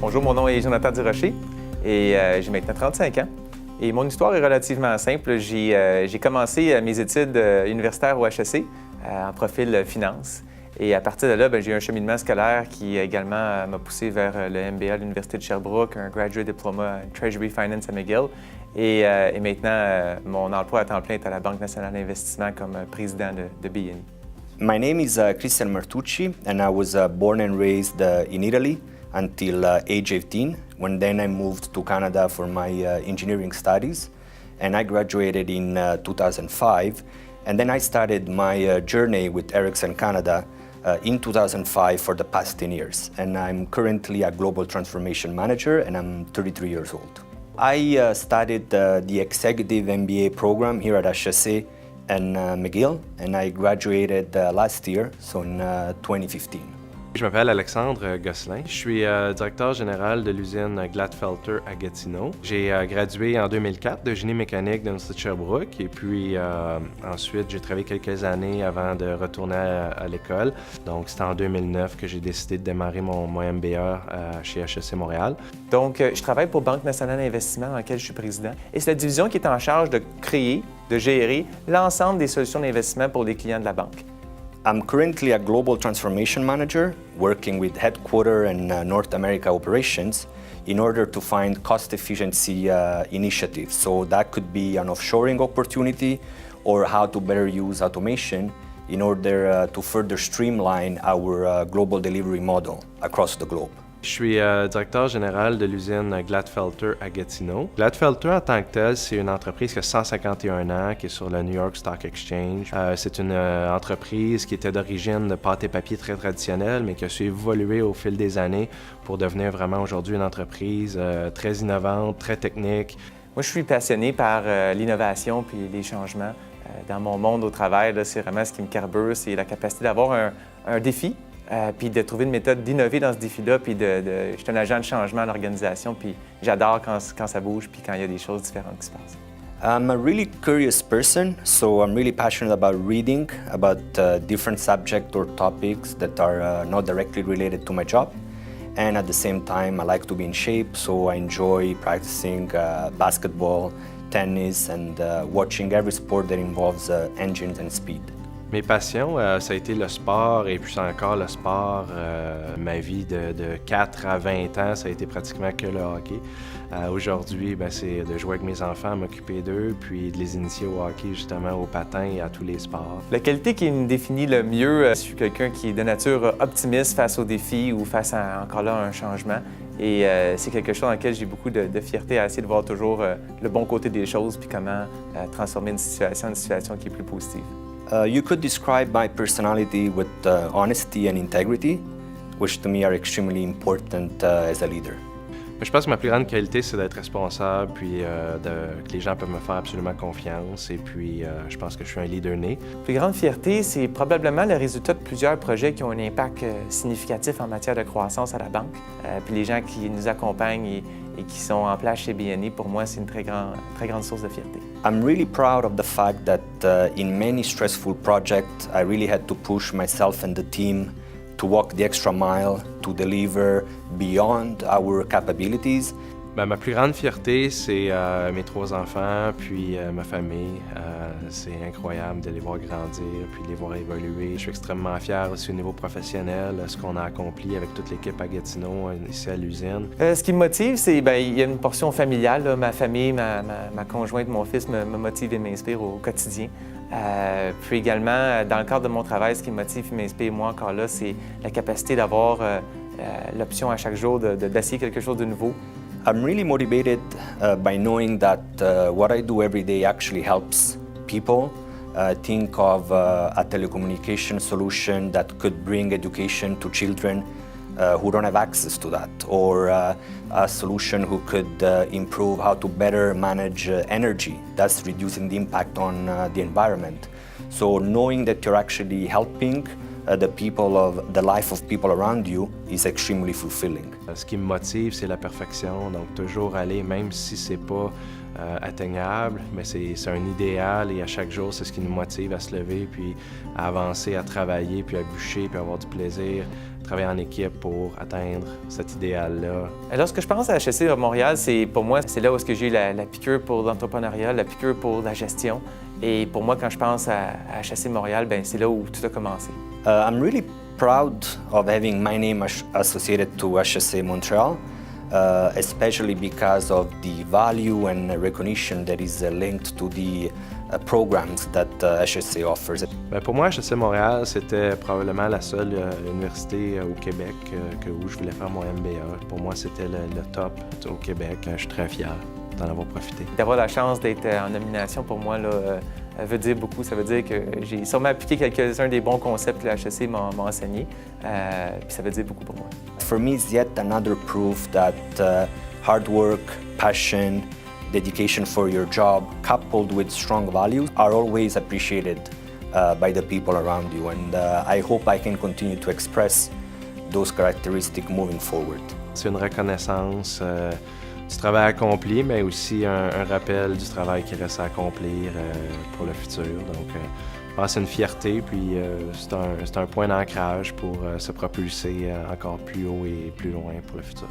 Bonjour, mon nom est Jonathan Durocher et j'ai maintenant 35 ans. Et mon histoire est relativement simple. J'ai commencé mes études universitaires au HEC en profil finance. Et à partir de là, j'ai eu un cheminement scolaire qui également m'a poussé vers le MBA à l'Université de Sherbrooke, un Graduate Diploma en Treasury Finance à McGill. Et maintenant, mon emploi à temps plein est à la Banque nationale d'investissement comme président de BNI. My name is Christian Martucci, and I was born and raised in Italy until age 18, when then I moved to Canada for my engineering studies, and I graduated in 2005, and then I started my journey with Ericsson Canada in 2005 for the past 10 years, and I'm currently a Global Transformation Manager, and I'm 33 years old. I studied the Executive MBA program here at HEC and McGill, and I graduated last year, so in 2015. Je m'appelle Alexandre Gosselin. Je suis directeur général de l'usine Glatfelter à Gatineau. J'ai gradué en 2004 de génie mécanique de l'Université de Sherbrooke et puis ensuite j'ai travaillé quelques années avant de retourner à l'école. Donc c'était en 2009 que j'ai décidé de démarrer mon MBA chez HEC Montréal. Donc je travaille pour Banque nationale d'investissement dans laquelle je suis président. Et c'est la division qui est en charge de créer, de gérer l'ensemble des solutions d'investissement pour les clients de la banque. I'm currently a Global Transformation Manager working with headquarter and North America operations in order to find cost efficiency initiatives. So that could be an offshoring opportunity or how to better use automation in order to further streamline our global delivery model across the globe. Je suis directeur général de l'usine Glatfelter à Gatineau. Glatfelter, en tant que tel, c'est une entreprise qui a 151 ans, qui est sur le New York Stock Exchange. C'est une entreprise qui était d'origine de pâte et papier très traditionnelle, mais qui a su évoluer au fil des années pour devenir vraiment aujourd'hui une entreprise très innovante, très technique. Moi, je suis passionné par l'innovation puis les changements. Dans mon monde au travail, c'est vraiment ce qui me carbure, c'est la capacité d'avoir un défi. Puis de trouver une méthode d'innover dans ce défi-là, puis je suis un agent de changement à l'organisation, puis j'adore quand ça bouge, puis quand il y a des choses différentes qui se passent. I'm a really curious person, so I'm really passionate about reading about different subjects or topics that are not directly related to my job. And at the same time, I like to be in shape, so I enjoy practicing basketball, tennis, and watching every sport that involves engines and speed. Mes passions, ça a été le sport et puis encore le sport. Ma vie de 4 à 20 ans, ça a été pratiquement que le hockey. Aujourd'hui, c'est de jouer avec mes enfants, m'occuper d'eux, puis de les initier au hockey, justement, au patin et à tous les sports. La qualité qui me définit le mieux, je suis quelqu'un qui est de nature optimiste face aux défis ou face à, encore là, un changement. Et c'est quelque chose dans lequel j'ai beaucoup de fierté à essayer de voir toujours le bon côté des choses puis comment transformer une situation qui est plus positive. You could describe my personality with honesty and integrity, which to me are extremely important as a leader. Je pense que ma plus grande qualité, c'est d'être responsable, puis que les gens peuvent me faire absolument confiance, et puis je pense que je suis un leader né. La plus grande fierté, c'est probablement le résultat de plusieurs projets qui ont un impact significatif en matière de croissance à la banque. Puis les gens qui nous accompagnent et qui sont en place chez BNI, pour moi, c'est une très grande source de fierté. I'm really proud of the fact that in many stressful projects, I really had to push myself and the team to walk the extra mile, to deliver beyond our capabilities. Ma plus grande fierté, c'est mes 3 enfants, puis ma famille. C'est incroyable de les voir grandir, puis de les voir évoluer. Je suis extrêmement fier aussi au niveau professionnel, ce qu'on a accompli avec toute l'équipe à Gatineau, ici à l'usine. Ce qui me motive, c'est il y a une portion familiale. Là. Ma famille, ma conjointe, mon fils me motive et m'inspire au quotidien. Puis également, dans le cadre de mon travail, ce qui me motive et m'inspire, moi, encore là, c'est la capacité d'avoir l'option à chaque jour d'essayer quelque chose de nouveau. I'm really motivated by knowing that what I do every day actually helps people. Think of a telecommunication solution that could bring education to children who don't have access to that, or a solution who could improve how to better manage energy. That's reducing the impact on the environment. So knowing that you're actually helping the life of people around you is extremely fulfilling. Ce qui me motive, c'est la perfection, donc toujours aller, même si c'est pas atteignable, mais c'est un idéal et à chaque jour, c'est ce qui nous motive à se lever, puis à avancer, à travailler, puis à bûcher, puis à avoir du plaisir, travailler en équipe pour atteindre cet idéal-là. Lorsque je pense à HEC à Montréal, pour moi, c'est là où j'ai eu la piqûre pour l'entrepreneuriat, la piqûre pour la gestion. Et pour moi, quand je pense à HEC Montréal, c'est là où tout a commencé. I'm really proud of having my name associated to HEC Montreal, especially because of the value and recognition that is linked to the programs that HEC offers. Pour moi, HEC Montréal, c'était probablement la seule université au Québec où je voulais faire mon MBA. Pour moi, c'était le top au Québec. Je suis très fier d'en avoir profité. D'avoir la chance d'être en nomination, pour moi, veut dire beaucoup. Ça veut dire que j'ai sûrement appliqué quelques-uns des bons concepts que la HEC m'a enseigné. Puis ça veut dire beaucoup pour moi. For me, it's yet another proof that hard work, passion, dedication for your job, coupled with strong values, are always appreciated by the people around you. And I hope I can continue to express those characteristics moving forward. C'est une reconnaissance du travail accompli, mais aussi un rappel du travail qui reste à accomplir pour le futur. Donc, je pense que c'est une fierté, puis c'est un point d'ancrage pour se propulser encore plus haut et plus loin pour le futur.